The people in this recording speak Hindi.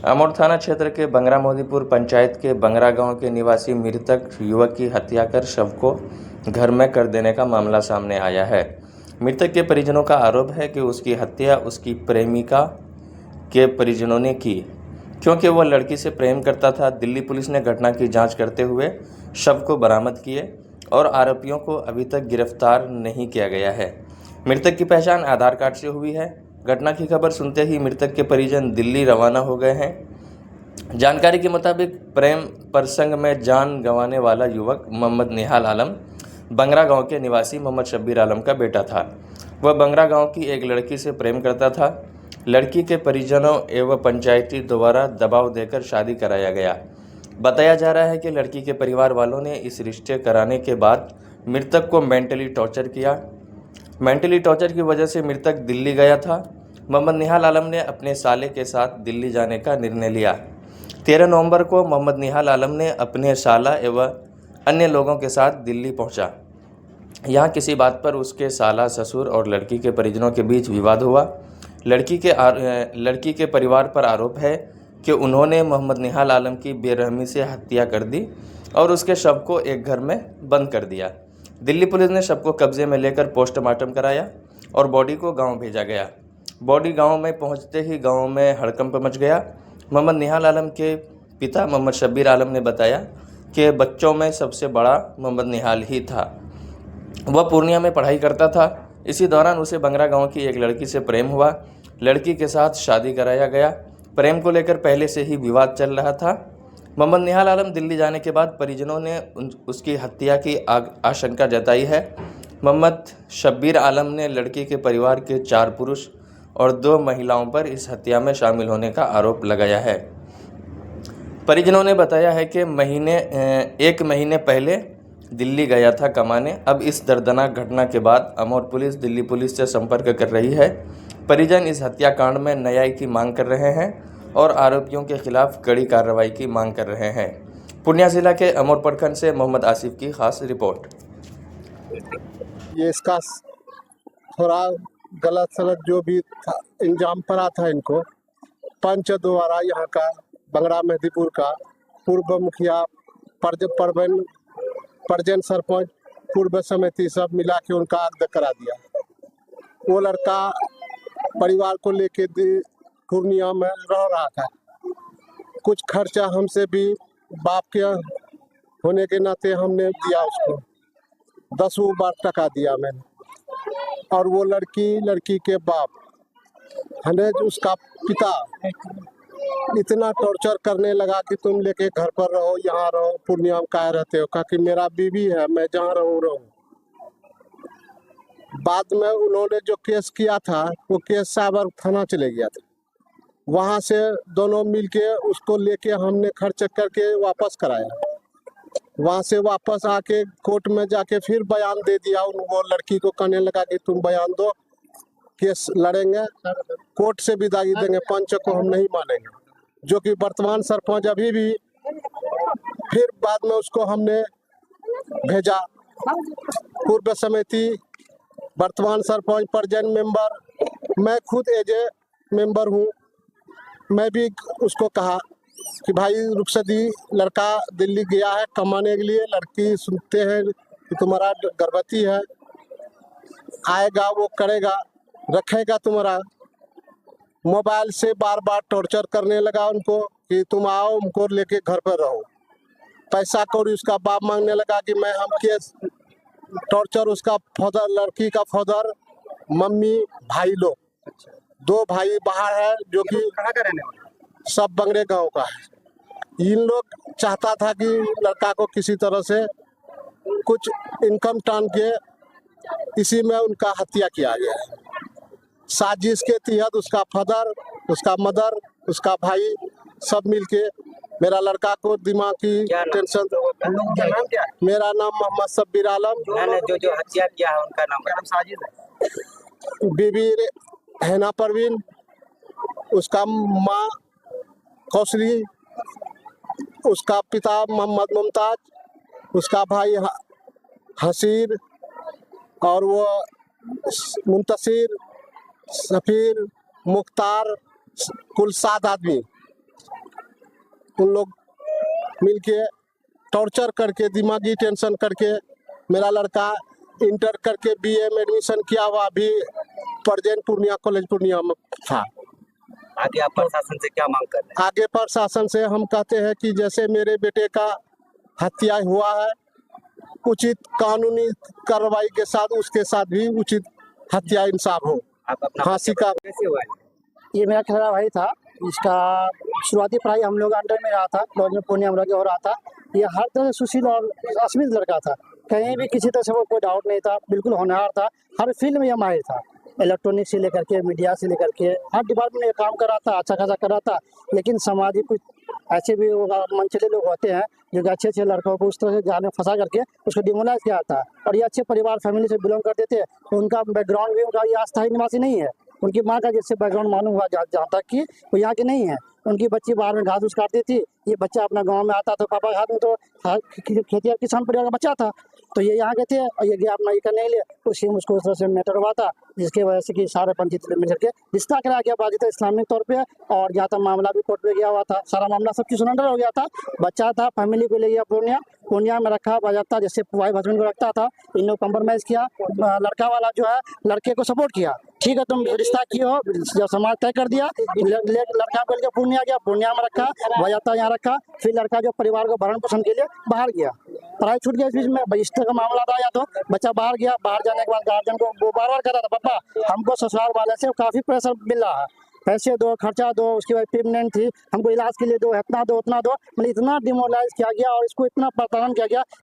अमौर थाना क्षेत्र के बंगरा मोदीपुर पंचायत के बंगरा गांव के निवासी मृतक युवक की हत्या कर शव को घर में कर देने का मामला सामने आया है। मृतक के परिजनों का आरोप है कि उसकी हत्या उसकी प्रेमिका के परिजनों ने की, क्योंकि वह लड़की से प्रेम करता था। दिल्ली पुलिस ने घटना की जांच करते हुए शव को बरामद किए और आरोपियों को अभी तक गिरफ्तार नहीं किया गया है। मृतक की पहचान आधार कार्ड से हुई है। घटना की खबर सुनते ही मृतक के परिजन दिल्ली रवाना हो गए हैं। जानकारी के मुताबिक प्रेम प्रसंग में जान गंवाने वाला युवक मोहम्मद निहाल आलम बंगरा गांव के निवासी मोहम्मद शब्बीर आलम का बेटा था। वह बंगरा गांव की एक लड़की से प्रेम करता था। लड़की के परिजनों एवं पंचायती द्वारा दबाव देकर शादी कराया गया। बताया जा रहा है कि लड़की के परिवार वालों ने इस रिश्ते कराने के बाद मृतक को मेंटली टॉर्चर किया। मेंटली टॉर्चर की वजह से मृतक दिल्ली गया था। मोहम्मद निहाल आलम ने अपने साले के साथ दिल्ली जाने का निर्णय लिया। 13 नवंबर को मोहम्मद निहाल आलम ने अपने साला एवं अन्य लोगों के साथ दिल्ली पहुंचा। यहाँ किसी बात पर उसके साला, ससुर और लड़की के परिजनों के बीच विवाद हुआ। लड़की के परिवार पर आरोप है कि उन्होंने मोहम्मद निहाल आलम की बेरहमी से हत्या कर दी और उसके शव को एक घर में बंद कर दिया। दिल्ली पुलिस ने शव को कब्जे में लेकर पोस्टमार्टम कराया और बॉडी को गांव भेजा गया। बॉडी गांव में पहुंचते ही गांव में हड़कंप मच गया। मोहम्मद निहाल आलम के पिता मोहम्मद शब्बीर आलम ने बताया कि बच्चों में सबसे बड़ा मोहम्मद निहाल ही था। वह पूर्णिया में पढ़ाई करता था। इसी दौरान उसे बंगरा गांव की एक लड़की से प्रेम हुआ। लड़की के साथ शादी कराया गया। प्रेम को लेकर पहले से ही विवाद चल रहा था। मोहम्मद निहाल आलम दिल्ली जाने के बाद परिजनों ने उसकी हत्या की आशंका जताई है। मोहम्मद शब्बीर आलम ने लड़की के परिवार के 4 पुरुष और 2 महिलाओं पर इस हत्या में शामिल होने का आरोप लगाया है। परिजनों ने बताया है कि एक महीने पहले दिल्ली गया था कमाने। अब इस दर्दनाक घटना के बाद अमौर पुलिस दिल्ली पुलिस से संपर्क कर रही है। परिजन इस हत्याकांड में न्याय की मांग कर रहे हैं और आरोपियों के खिलाफ कड़ी कार्रवाई की मांग कर रहे हैं। पूर्णिया जिला के अमौर प्रखंड से मोहम्मद आसिफ की खास रिपोर्ट। ये इसका थोड़ा गलत सलत जो भी था, इंजाम पड़ा था इनको पंच द्वारा यहाँ का बंगरा मेहदीपुर का पूर्व मुखिया परजन सरपंच पूर्व समिति सब मिला के उनका अग्द करा दिया। वो लड़का परिवार को लेके पूर्णिया में रह रहा था। कुछ खर्चा हमसे भी बाप के होने के नाते हमने दिया उसको 10 बार टका दिया मैंने। और वो लड़की के बाप हमें उसका पिता इतना टॉर्चर करने लगा कि तुम लेके घर पर रहो, यहाँ रहो, पूर्णिया में काहे रहते हो। कहा कि मेरा बीवी है, मैं जहाँ रहूँ। बाद में उन्होंने जो केस किया था वो केस साबर थाना चले गया था। वहाँ से दोनों मिलके उसको लेके हमने खर्च करके वापस कराया। वहाँ से वापस आके कोर्ट में जाके फिर बयान दे दिया। वो लड़की को कहने लगा कि तुम बयान दो, केस लड़ेंगे, कोर्ट से विदाई देंगे, पंच को हम नहीं मानेंगे। जो कि वर्तमान सरपंच अभी भी फिर बाद में उसको हमने भेजा। पूर्व समिति वर्तमान सरपंच परजन मेंबर, मैं खुद एज ए मेंबर हूँ। मैं भी उसको कहा कि भाई रुखसदी लड़का दिल्ली गया है कमाने के लिए। लड़की सुनते हैं कि तुम्हारा गर्भवती है, आएगा वो करेगा, रखेगा तुम्हारा। मोबाइल से बार बार टॉर्चर करने लगा उनको कि तुम आओ, उनको लेके घर पर रहो। पैसा कौड़ी उसका बाप मांगने लगा कि मैं हम केस टॉर्चर। उसका फादर, लड़की का फादर, मम्मी, भाई लोग 2 भाई बाहर है जो कि कहाँ का रहने वाला, सब बंगरे गांव का है। इन लोग चाहता था कि लड़का को किसी तरह से कुछ इनकम टान के इसी में उनका हत्या किया गया है। साजिश के तहत उसका फादर, उसका मदर, उसका भाई सब मिलके मेरा लड़का को दिमाग की टेंशन। नाम क्या? मेरा नाम मोहम्मद शब्बीर आलम। जो हत्या किया है उनका नाम साजिद है। बीबी हैना परवीन, उसका माँ कौसली, उसका पिता मोहम्मद मुमताज, उसका भाई हसीर और वो मुंतसिर, सफीर, मुख्तार, कुल 7 आदमी उन लोग मिलके टॉर्चर करके, दिमागी टेंशन करके, मेरा लड़का इंटर करके बीए में एडमिशन किया हुआ, अभी प्रेजेंट पूर्णिया कॉलेज पूर्णिया में था। आगे आप प्रशासन से क्या मांग कर रहे हैं? आगे प्रशासन से हम कहते हैं कि जैसे मेरे बेटे का हत्या हुआ है, उचित कानूनी कार्रवाई के साथ उसके साथ भी उचित हत्या इंसाफ हो। आप अपना फांसी का कैसे हुआ है? ये मेरा खड़ा भाई था। इसका शुरुआती पढ़ाई हम लोग अंडर में रहा था, कॉलेज में पूर्णिया में हो रहा था। ये हर तरह से सुशील और अस्मित लड़का था, कहीं भी किसी तरह से वो कोई डाउट नहीं था, बिल्कुल होनहार था, हर फील्ड में ये माहिर था, इलेक्ट्रॉनिक से लेकर के मीडिया से लेकर के हर डिपार्टमेंट में काम कर रहा था, अच्छा खासा कर रहा था। लेकिन समाज कुछ ऐसे भी मनचले लोग होते हैं जो अच्छे अच्छे लड़कों को उस तरह से जाल में फंसा करके उसको डिमोलाइज किया था। और ये अच्छे परिवार फैमिली से बिलोंग करते थे, तो उनका बैकग्राउंड भी उनका ये अस्थायी निवासी नहीं है। उनकी माँ का जैसे बैकग्राउंड मालूम हुआ जहाँ तक कि वो यहाँ की नहीं है। उनकी बच्ची बाहर में घास फूस काटती थी, ये बच्चा अपना गांव में आता था, पापा के हाथ में तो खेती और किसान परिवार का बच्चा था, तो ये यहाँ के थे और ये गया अपना ये करने के लिए। उसी में उसको उस तरह से मैटर हुआ था, जिसकी वजह से कि सारे पंचायत मिल करके रिश्ता कराया गया बाजित इस्लामिक तौर पे, और जहाँ तक मामला भी कोर्ट में गया हुआ था, सारा मामला सब चीज़ सरेंडर हो गया था। बच्चा था, फैमिली को ले गया पूर्णिया में रखा बाजाता, जैसे वाइफ हस्बैंड को रखता था। इन लोग कम्प्रोमाइज़ किया, लड़का वाला जो है लड़के को सपोर्ट किया, ठीक है तुम रिश्ता किए हो, जब समाज तय कर दिया, लड़का को लेकर पूर्णिया गया, पूर्णिया में रखा, बाजाता यहाँ रखा। फिर लड़का जो परिवार को भरण पोषण के लिए बाहर गया, पढ़ाई छूट गया। इस बीच में बहिष्कार का मामला आया, तो बच्चा बाहर गया। बाहर जाने के बाद गार्जियन को वो बार बार कह रहा था, पापा हमको ससुराल वाले से काफ़ी प्रेशर मिल रहा है, पैसे दो, खर्चा दो, उसकी वजह प्रेगनेंट थी, हमको इलाज के लिए दो, इतना दो उतना दो, मतलब इतना डिमोरलाइज किया गया और इसको इतना प्रताड़न किया गया।